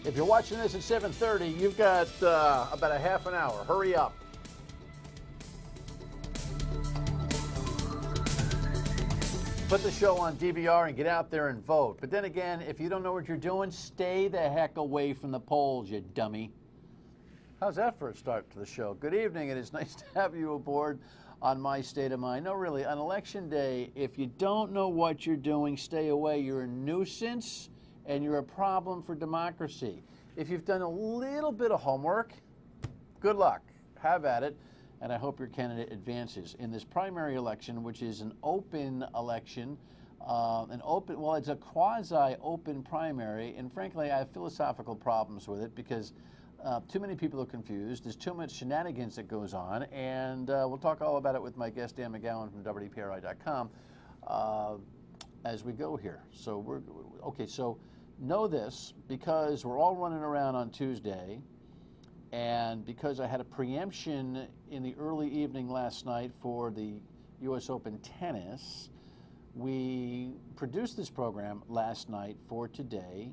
If you're watching this at 7:30, you've got about a half an hour. Hurry up. Put the show on DVR and get out there and vote. But then again, if you don't know what you're doing, stay the heck away from the polls, you dummy. How's that for a start to the show? Good evening. It is nice to have you aboard on My State of Mind. No, really, on Election Day, if you don't know what you're doing, stay away. You're a nuisance and you're a problem for democracy. If you've done a little bit of homework, good luck. Have at it. And I hope your candidate advances in this primary election, which is an open election, it's a quasi-open primary, and frankly, I have philosophical problems with it because too many people are confused. There's too much shenanigans that goes on, and we'll talk all about it with my guest, Dan McGowan from WPRI.com, as we go here. So so know this, because we're all running around on Tuesday, and because I had a preemption in the early evening last night for the U.S. Open tennis, we produced this program last night for today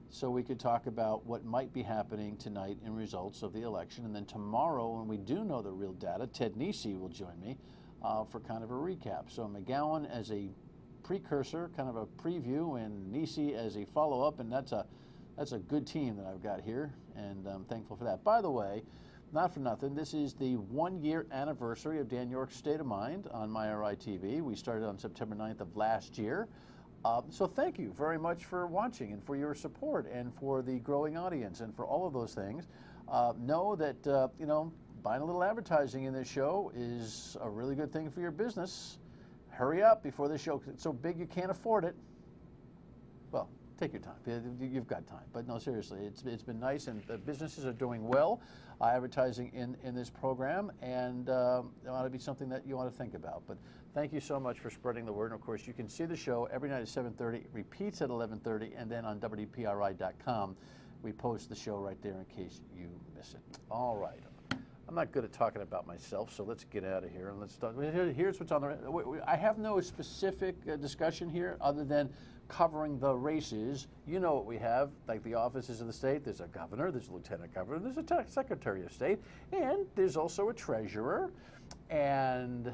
so we could talk about what might be happening tonight in results of the election. And then tomorrow, when we do know the real data, Ted Nesi will join me for kind of a recap. So McGowan as a precursor, kind of a preview, and Nesi as a follow-up, and that's a good team that I've got here, and I'm thankful for that. By the way, not for nothing, this is the 1-year anniversary of Dan York's State of Mind on MyRI TV. We started on September 9th of last year. So thank you very much for watching and for your support and for the growing audience and for all of those things. Know that, buying a little advertising in this show is a really good thing for your business. Hurry up before this show gets so big you can't afford it. Well, take your time. You've got time. But no, seriously, it's been nice, and the businesses are doing well advertising in this program, and it ought to be something that you want to think about. But thank you so much for spreading the word. And of course, you can see the show every night at 7:30, repeats at 11:30, and then on WPRI.com. We post the show right there in case you miss it. All right. I'm not good at talking about myself, so let's get out of here and let's start. Here's what's on the. I have no specific discussion here other than covering the races. You know what we have, like the offices of the state. There's a governor, there's a lieutenant governor, there's a secretary of state, and there's also a treasurer. And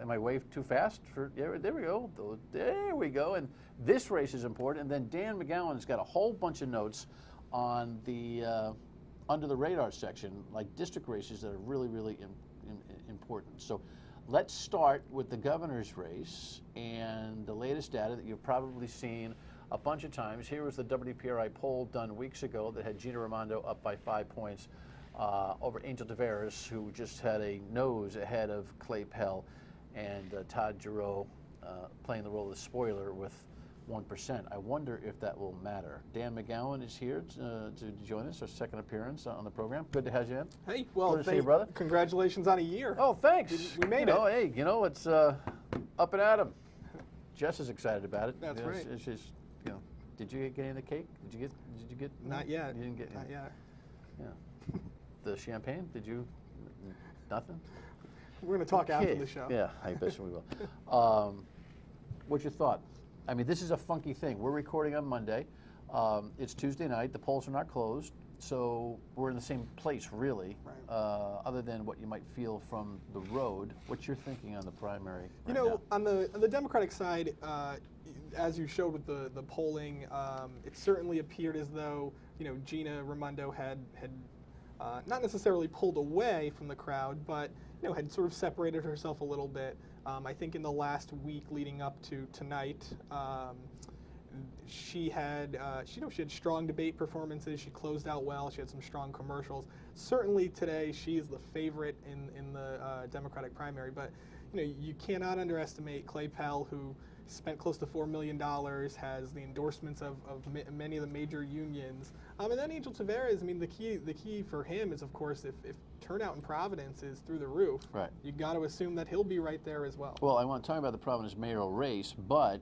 am I way too fast? There we go. There we go. And this race is important. And then Dan McGowan's got a whole bunch of notes on the under the radar section, like district races that are really, really important. So let's start with the governor's race and the latest data that you've probably seen a bunch of times. Here was the WPRI poll done weeks ago that had Gina Raimondo up by 5 points over Angel Tavares, who just had a nose ahead of Clay Pell, and Todd Giroux playing the role of the spoiler with 1%. I wonder if that will matter. Dan McGowan is here to join us, our second appearance on the program. Good to have you in. Hey, well, good to see you, brother. Congratulations on a year. Oh, thanks. We made it. Hey, it's up and at 'em. Jess is excited about it. That's right. It's just, did you get any of the cake? Did you get? Not yet. You didn't get. Not yet. Yeah. The champagne? Did you? Nothing. We're going to talk after the show. Yeah, I bet we will. What's your thought? I mean, this is a funky thing. We're recording on Monday. It's Tuesday night. The polls are not closed, so we're in the same place, really, right. Other than what you might feel from the road. What's your thinking on the primary? On the Democratic side, as you showed with the polling, it certainly appeared as though Gina Raimondo had not necessarily pulled away from the crowd, but had sort of separated herself a little bit. I think in the last week leading up to tonight, she had strong debate performances. She closed out well. She had some strong commercials. Certainly today, she is the favorite in the Democratic primary. But you cannot underestimate Clay Pell, who spent close to $4 million, has the endorsements of many of the major unions. And then Angel Tavares, I mean, the key for him is, of course, if turnout in Providence is through the roof, right, you got to assume that he'll be right there as well. Well, I want to talk about the Providence mayoral race, but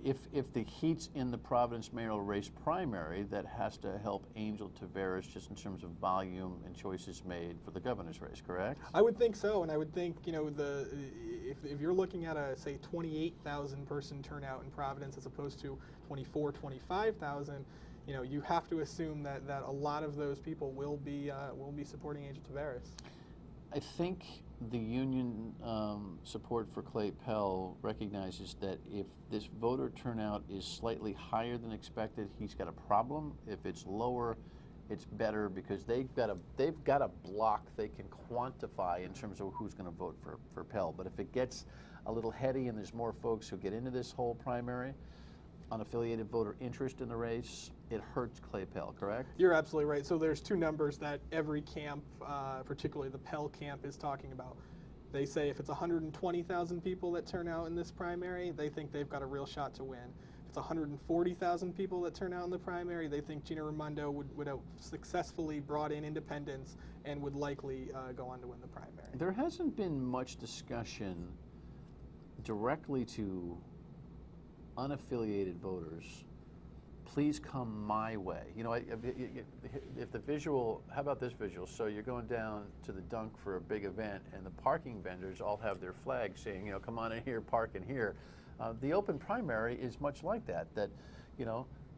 if the heat's in the Providence mayoral race primary, that has to help Angel Tavares just in terms of volume and choices made for the governor's race, correct? I would think so, and I would think if you're looking at a say 28,000 person turnout in Providence as opposed to 24, 25,000, you have to assume that a lot of those people will be supporting Angel Taveras. I think the union support for Clay Pell recognizes that if this voter turnout is slightly higher than expected, he's got a problem. If it's lower, it's better because they've got a block they can quantify in terms of who's going to vote for Pell. But if it gets a little heady and there's more folks who get into this whole primary, unaffiliated voter interest in the race, it hurts Clay Pell, correct? You're absolutely right. So there's two numbers that every camp, particularly the Pell camp, is talking about. They say if it's 120,000 people that turn out in this primary, they think they've got a real shot to win. If it's 140,000 people that turn out in the primary, they think Gina Raimondo would have successfully brought in independents and would likely go on to win the primary. There hasn't been much discussion directly to unaffiliated voters. Please come my way. If the visual, how about this visual? So you're going down to the dunk for a big event, and the parking vendors all have their flags saying, come on in here, park in here. The open primary is much like that,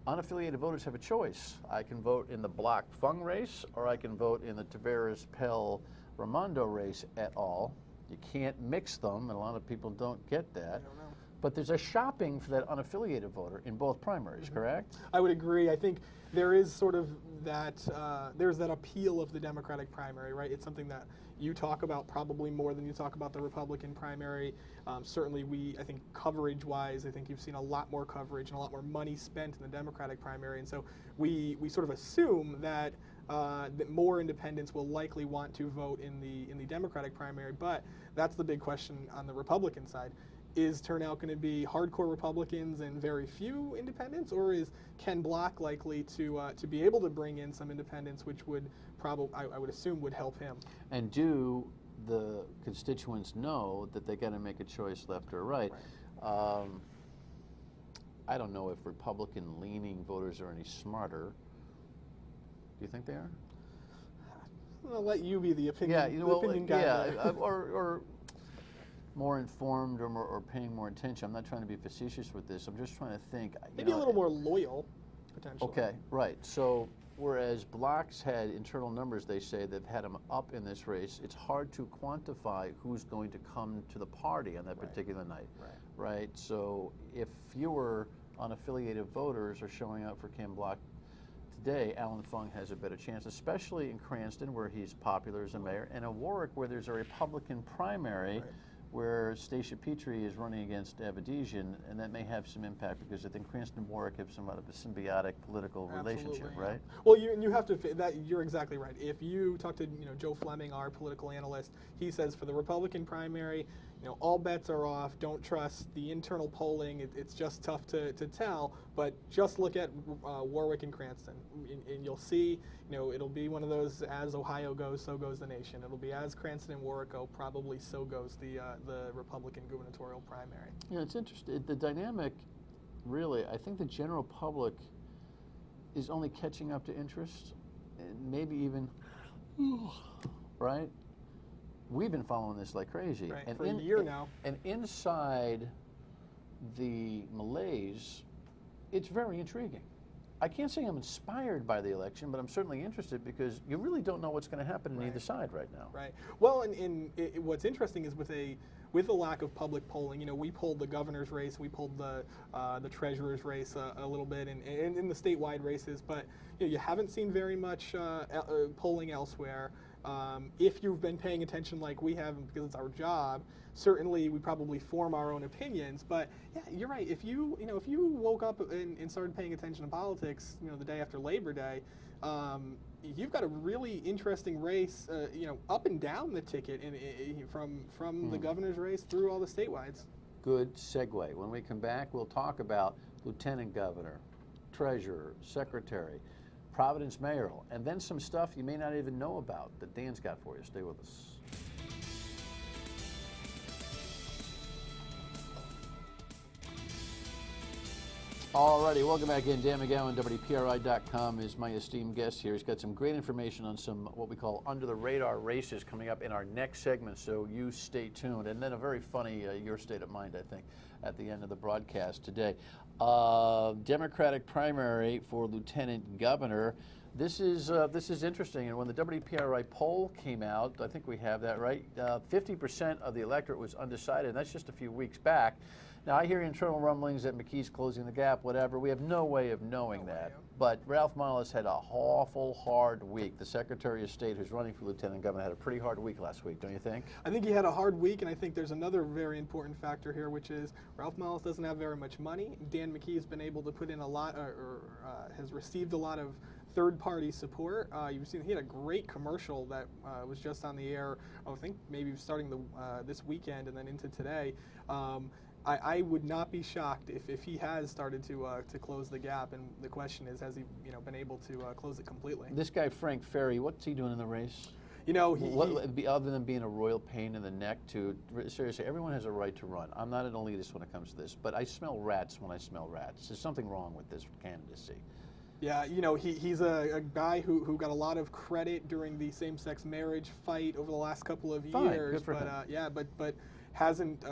unaffiliated voters have a choice. I can vote in the Block Fung race, or I can vote in the Taveras Pell Raimondo race et al. You can't mix them, and a lot of people don't get that. I don't know. But there's a shopping for that unaffiliated voter in both primaries, correct? I would agree. I think there is sort of that, there's that appeal of the Democratic primary, right? It's something that you talk about probably more than you talk about the Republican primary. Certainly I think coverage-wise, I think you've seen a lot more coverage and a lot more money spent in the Democratic primary. And so we sort of assume that that more independents will likely want to vote in the Democratic primary, but that's the big question on the Republican side. Is turnout going to be hardcore Republicans and very few independents, or is Ken Block likely to be able to bring in some independents, which would probably, I would assume, would help him? And do the constituents know that they got to make a choice left or right? I don't know if Republican-leaning voters are any smarter. Do you think they are? I'll let you be the opinion. Yeah, opinion guy. Yeah, or more informed or paying more attention. I'm not trying to be facetious with this. I'm just trying to think. Maybe a little more loyal, potentially. Okay, right. So whereas Block's had internal numbers, they say they've had him up in this race, it's hard to quantify who's going to come to the party on that particular night. Right. So if fewer unaffiliated voters are showing up for Ken Block today, Alan Fung has a better chance, especially in Cranston, where he's popular as a mayor, and in Warwick, where there's a Republican primary, where Stacia Petrie is running against Abedisian, and that may have some impact because I think Cranston and Warwick have somewhat of a symbiotic political relationship, right? Well, you have to, you're exactly right. If you talk to Joe Fleming, our political analyst, he says for the Republican primary, all bets are off. Don't trust the internal polling. It's just tough to tell. But just look at Warwick and Cranston, and you'll see. It'll be one of those. As Ohio goes, so goes the nation. It'll be as Cranston and Warwick go, probably so goes the Republican gubernatorial primary. It's interesting. The dynamic, really, I think the general public is only catching up to interest, and maybe even, right? We've been following this like crazy. Right, and for a year now. And inside the malaise, it's very intriguing. I can't say I'm inspired by the election, but I'm certainly interested because you really don't know what's going to happen on either side right now. Right. Well, what's interesting is with the lack of public polling, we pulled the governor's race, we pulled the treasurer's race a little bit, and in the statewide races, but you haven't seen very much polling elsewhere. If you've been paying attention like we have, because it's our job, certainly we probably form our own opinions. But yeah, you're right. If you woke up and started paying attention to politics, the day after Labor Day, you've got a really interesting race, up and down the ticket, from the governor's race through all the statewides. Good segue. When we come back, we'll talk about lieutenant governor, treasurer, secretary, Providence mayoral, and then some stuff you may not even know about that Dan's got for you. Stay with us. Alrighty, welcome back in. Dan McGowan, WPRI.com is my esteemed guest here. He's got some great information on some what we call under-the-radar races coming up in our next segment, so you stay tuned. And then a very funny Your State of Mind, I think, at the end of the broadcast today. Democratic primary for lieutenant governor. This is interesting. And when the WPRI poll came out, I think we have that right. 50% of the electorate was undecided. And that's just a few weeks back. Now I hear internal rumblings that McKee's closing the gap. Whatever. We have no way of knowing that. But Ralph Malus had an awful hard week. The Secretary of State, who's running for lieutenant governor, had a pretty hard week last week. Don't you think? I think he had a hard week, and I think there's another very important factor here, which is Ralph Malus doesn't have very much money. Dan McKee has been able to put in a lot, has received a lot of third-party support. You've seen he had a great commercial that was just on the air. I think maybe starting this weekend and then into today. I would not be shocked if he has started to close the gap, and the question is, has he been able to close it completely? This guy Frank Ferry, what's he doing in the race? Other than being a royal pain in the neck, seriously, everyone has a right to run. I'm not an elitist when it comes to this, but I smell rats when I smell rats. There's something wrong with this candidacy. Yeah, he's a guy who got a lot of credit during the same-sex marriage fight over the last couple of years. Good for him. But hasn't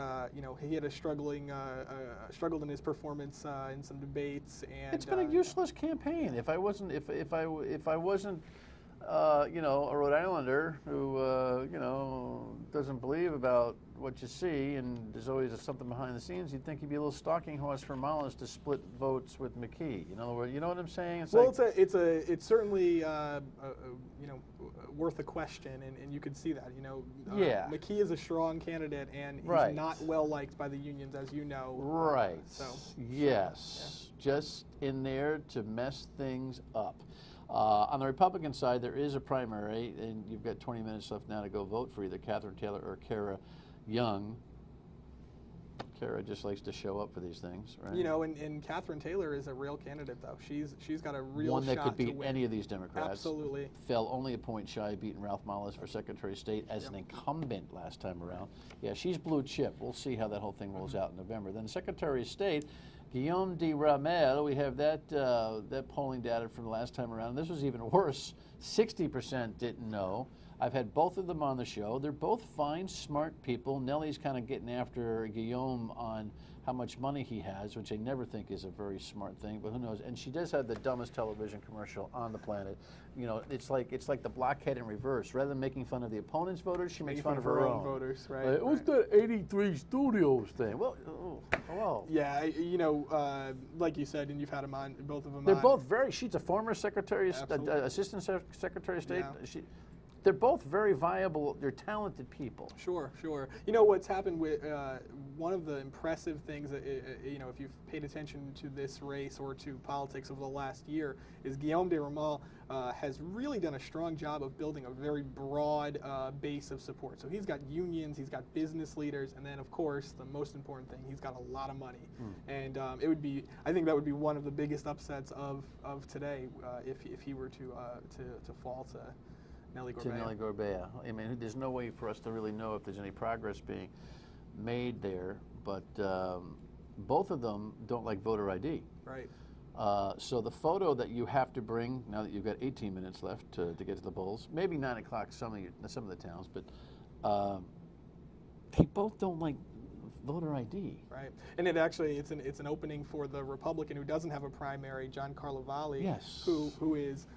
he had struggled in his performance in some debates, and it's been a useless campaign. If I wasn't a Rhode Islander who doesn't believe about what you see, and there's always something behind the scenes, you'd think he'd be a little stalking horse for Mullins to split votes with McKee. In other words, you know what I'm saying? It's certainly worth a question, and you could see that. McKee is a strong candidate, and he's not well liked by the unions, as you know. Right. Just in there to mess things up. On the Republican side, there is a primary, and you've got 20 minutes left now to go vote for either Catherine Taylor or Kara Young. Kara just likes to show up for these things, right? And Catherine Taylor is a real candidate, though. She's got a real one that shot could beat to win. any of these Democrats. Absolutely. Fell only a point shy of beating Ralph Malus for Secretary of State as an incumbent last time around. Yeah, she's blue chip. We'll see how that whole thing rolls out in November. Then Secretary of State, Guillaume de Ramel, we have that polling data from the last time around. This was even worse. 60% didn't know. I've had both of them on the show. They're both fine, smart people. Nellie's kind of getting after Guillaume on how much money he has, which I never think is a very smart thing, but who knows. And she does have the dumbest television commercial on the planet. It's like the blockhead in reverse. Rather than making fun of the opponent's voters, she makes fun of her own voters, right? What's the 83 Studios thing? Well, hello. Yeah, like you said, and you've had them on, both of them. They're both she's a former assistant secretary of state. Yeah. They're both very viable. They're talented people. Sure. What's happened with one of the impressive things that if you've paid attention to this race or to politics over the last year, is Guillaume de Ramel has really done a strong job of building a very broad base of support. So he's got unions, he's got business leaders, and then of course the most important thing, he's got a lot of money. And I think that would be one of the biggest upsets of today if he were to fall to Nellie Gorbea. I mean, there's no way for us to really know if there's any progress being made there, but both of them don't like voter ID. Right. So the photo that you have to bring, now that you've got 18 minutes left to get to the polls, maybe 9 o'clock some of the towns, but they both don't like voter ID. Right. And it's an opening for the Republican who doesn't have a primary, John Carlovali, yes, who is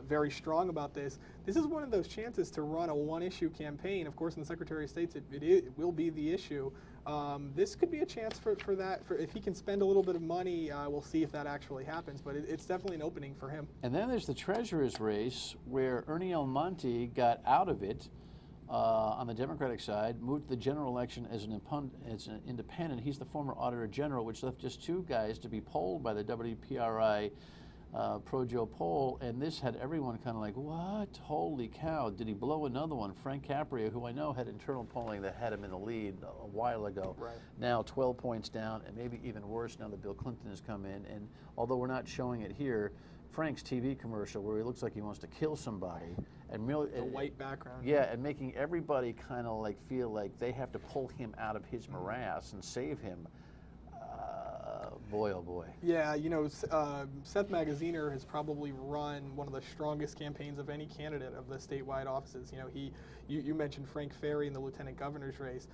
very strong about this. This is one of those chances to run a one-issue campaign. Of course, in the Secretary of State, it will be the issue. This could be a chance for that. If he can spend a little bit of money, we'll see if that actually happens. But it's definitely an opening for him. And then there's the treasurer's race, where Ernie Almonte got out of it on the Democratic side, moved to the general election as an independent. He's the former Auditor General, which left just 2 guys to be polled by the WPRI Pro-Joe poll, and this had everyone kind of like, what? Holy cow, did he blow another one? Frank Caprio, who I know had internal polling that had him in the lead a while ago, right, now 12 points down, and maybe even worse now that Bill Clinton has come in. And although we're not showing it here, Frank's TV commercial where he looks like he wants to kill somebody, and really the white background, and making everybody kind of like feel like they have to pull him out of his morass and save him. Boy, oh boy. Yeah, Seth Magaziner has probably run one of the strongest campaigns of any candidate of the statewide offices. You mentioned Frank Ferry in the lieutenant governor's race.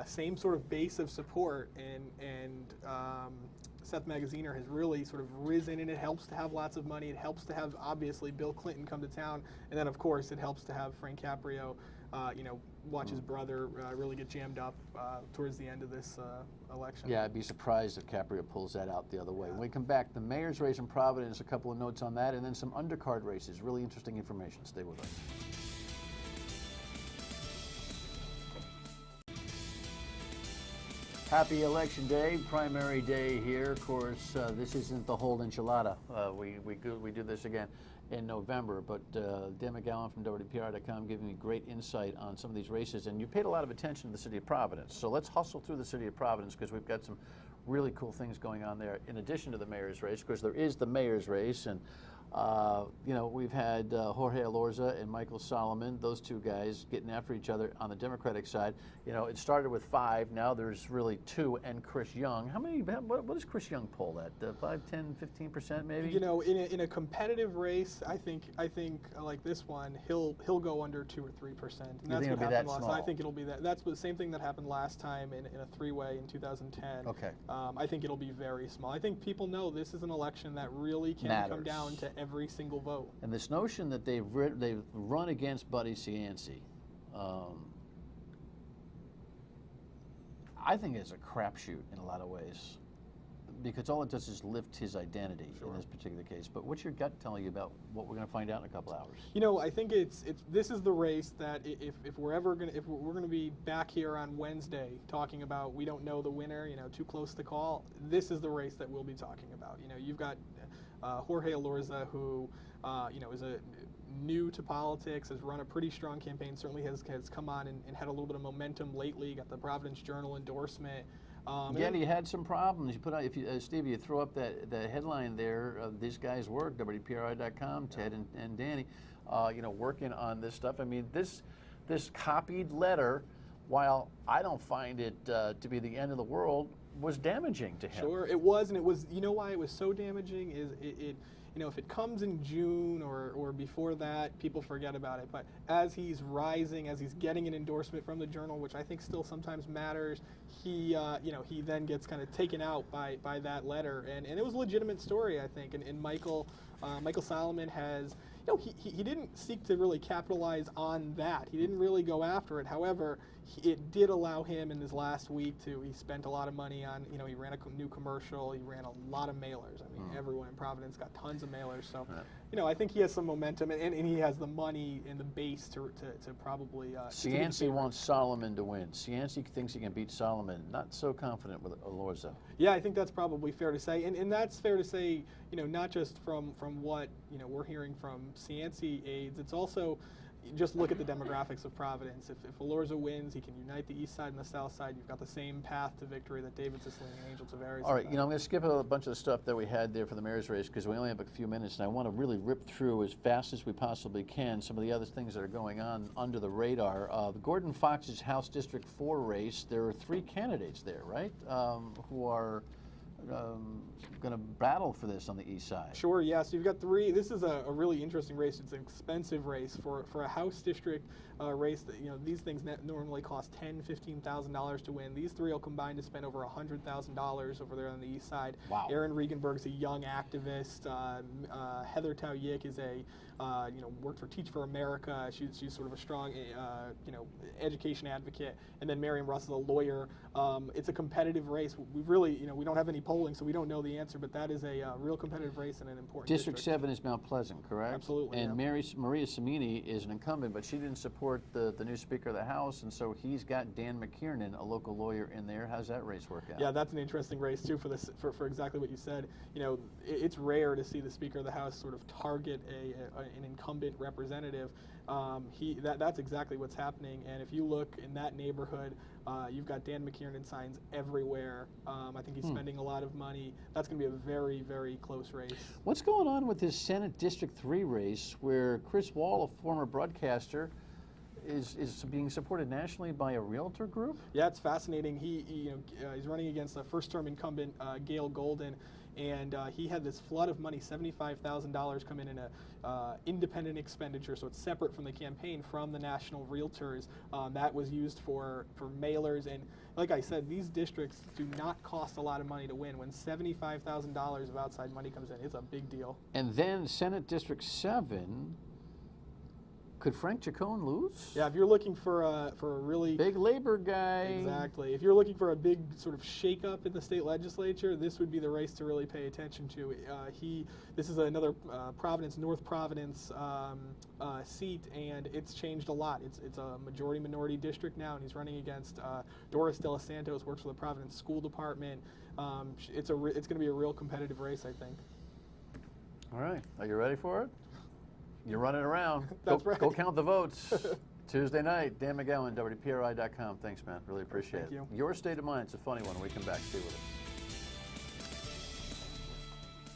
Same sort of base of support, and Seth Magaziner has really sort of risen, and it helps to have lots of money. It helps to have, obviously, Bill Clinton come to town, and then, of course, it helps to have Frank Caprio, watch his brother really get jammed up towards the end of this election. Yeah, I'd be surprised if Caprio pulls that out the other way. When we come back, the mayor's race in Providence, a couple of notes on that, and then some undercard races. Really interesting information. Stay with us. Happy Election Day, primary day here. Of course, this isn't the whole enchilada. We do this again in November, but Dan McGowan from WPR.com giving me great insight on some of these races, and you paid a lot of attention to the city of Providence. So let's hustle through the city of Providence because we've got some really cool things going on there in addition to the mayor's race, because there is the mayor's race, and we've had Jorge Elorza and Michael Solomon, those two guys getting after each other on the Democratic side. It started with 5, now there's really 2, and Chris Young. What does Chris Young poll at? 5, 10, 15% maybe? In a competitive race, I think like this one, he'll go under 2 or 3%. And that's what happened last. I think it'll be that. That's the same thing that happened last time in a 3-way in 2010. Okay. I think it'll be very small. I think people know this is an election that really can come down to every single vote. And this notion that they've run against Buddy Cianci, I think it's a crapshoot in a lot of ways, because all it does is lift his identity in this particular case. But what's your gut telling you about what we're going to find out in a couple hours? I think this is the race that if we're going to be back here on Wednesday talking about we don't know the winner, too close to call, this is the race that we'll be talking about. You've got Jorge Elorza, who is new to politics, has run a pretty strong campaign, certainly has come on and had a little bit of momentum lately, got the Providence Journal endorsement. He had some problems. You put out, Steve, you throw up the headline there of these guys work, WPRI.com, Ted and Danny, working on this stuff. I mean, this copied letter, while I don't find it to be the end of the world, was damaging to him. Sure, it was, and it was. Why it was so damaging is it if it comes in June or before that, people forget about it. But as he's rising, as he's getting an endorsement from the Journal, which I think still sometimes matters, he then gets kind of taken out by that letter, and it was a legitimate story, I think. And Michael Solomon has. He didn't seek to really capitalize on that. He didn't really go after it. However, it did allow him in his last week he spent a lot of money on, he ran a new commercial, he ran a lot of mailers. I mean, everyone in Providence got tons of mailers. So, I think he has some momentum, and he has the money and the base to probably. Cianci wants Solomon to win. Cianci thinks he can beat Solomon. Not so confident with Elorza. Yeah, I think that's probably fair to say, and that's fair to say, not just from what we're hearing from Cianci aides. It's also just look at the demographics of Providence. If Elorza wins, he can unite the east side and the south side. You've got the same path to victory that David Cicilline and Angel Tavares. All right, I'm going to skip a bunch of the stuff that we had there for the mayor's race because we only have a few minutes, and I want to really rip through as fast as we possibly can some of the other things that are going on under the radar. The Gordon Fox's House District 4 race, there are 3 candidates there, right, who are going to battle for this on the east side. Sure, yeah. So you've got 3. This is a really interesting race. It's an expensive race for a House District race. That these things normally cost $10,000–$15,000 to win. These 3 will combine to spend over $100,000 over there on the east side. Wow. Erin Regenberg is a young activist. Heather Tauyik is worked for Teach for America. She's sort of a strong education advocate. And then Miriam Russ is a lawyer. It's a competitive race. We don't have any polling, so we don't know the answer, but that is a real competitive race and an important District 7 is Mount Pleasant, correct? Absolutely. And Maria Samini is an incumbent, but she didn't support the new Speaker of the House, and so he's got Dan McKiernan, a local lawyer, in there. How's that race work out? Yeah, that's an interesting race, too, for exactly what you said. It's rare to see the Speaker of the House sort of target an incumbent representative. That's exactly what's happening, and if you look in that neighborhood, you've got Dan McKiernan signs everywhere. I think he's spending a lot of money. That's going to be a very, very close race. What's going on with this Senate District 3 race where Chris Wall, a former broadcaster, is being supported nationally by a realtor group? Yeah, it's fascinating. He's running against a first-term incumbent, Gail Golden. and he had this flood of money, $75,000, come in a independent expenditure, so it's separate from the campaign, from the national realtors. That was used for mailers, and like I said, these districts do not cost a lot of money to win. When $75,000 of outside money comes in, it's a big deal. And then Senate District 7, could Frank Chacon lose? Yeah, if you're looking for a really big labor guy. Exactly. If you're looking for a big sort of shakeup in the state legislature, this would be the race to really pay attention to. This is another North Providence seat, and it's changed a lot. It's a majority-minority district now, and he's running against Doris De Los Santos, works for the Providence School Department. It's going to be a real competitive race, I think. All right. Are you ready for it? You're running around. That's right. Go count the votes. Tuesday night, Dan McGowan, WPRI.com. Thanks, man. Really appreciate it. Thank you. Your State of Mind. It's a funny one. We come back. Stay with us.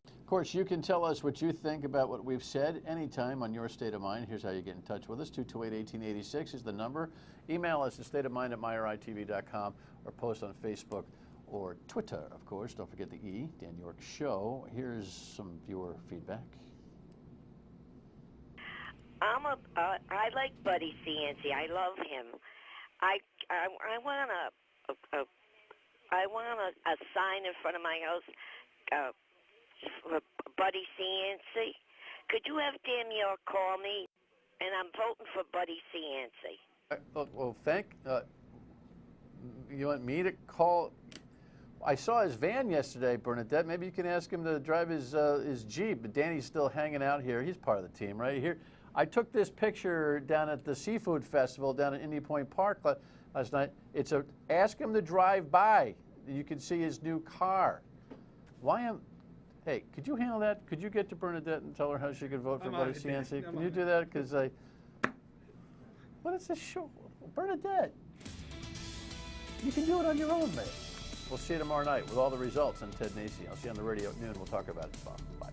Of course, you can tell us what you think about what we've said anytime on Your State of Mind. Here's how you get in touch with us. 228-1886 is the number. Email us at stateofmind@myritv.com or post on Facebook or Twitter, of course. Don't forget the E, Dan York Show. Here's some viewer feedback. I like Buddy Cianci. I love him. I want a sign in front of my house for Buddy Cianci. Could you have Dan York call me? And I'm voting for Buddy Cianci. Well, you want me to call? I saw his van yesterday, Bernadette. Maybe you can ask him to drive his Jeep. But Danny's still hanging out here. He's part of the team right here. I took this picture down at the Seafood Festival down at Indian Point Park last night. Ask him to drive by. You can see his new car. Hey, could you handle that? Could you get to Bernadette and tell her how she could vote for Buddy Cianci? Can you do that? Because what is this show? Bernadette, you can do it on your own, mate. We'll see you tomorrow night with all the results on Ted Nesi. I'll see you on the radio at noon. We'll talk about it. Bye.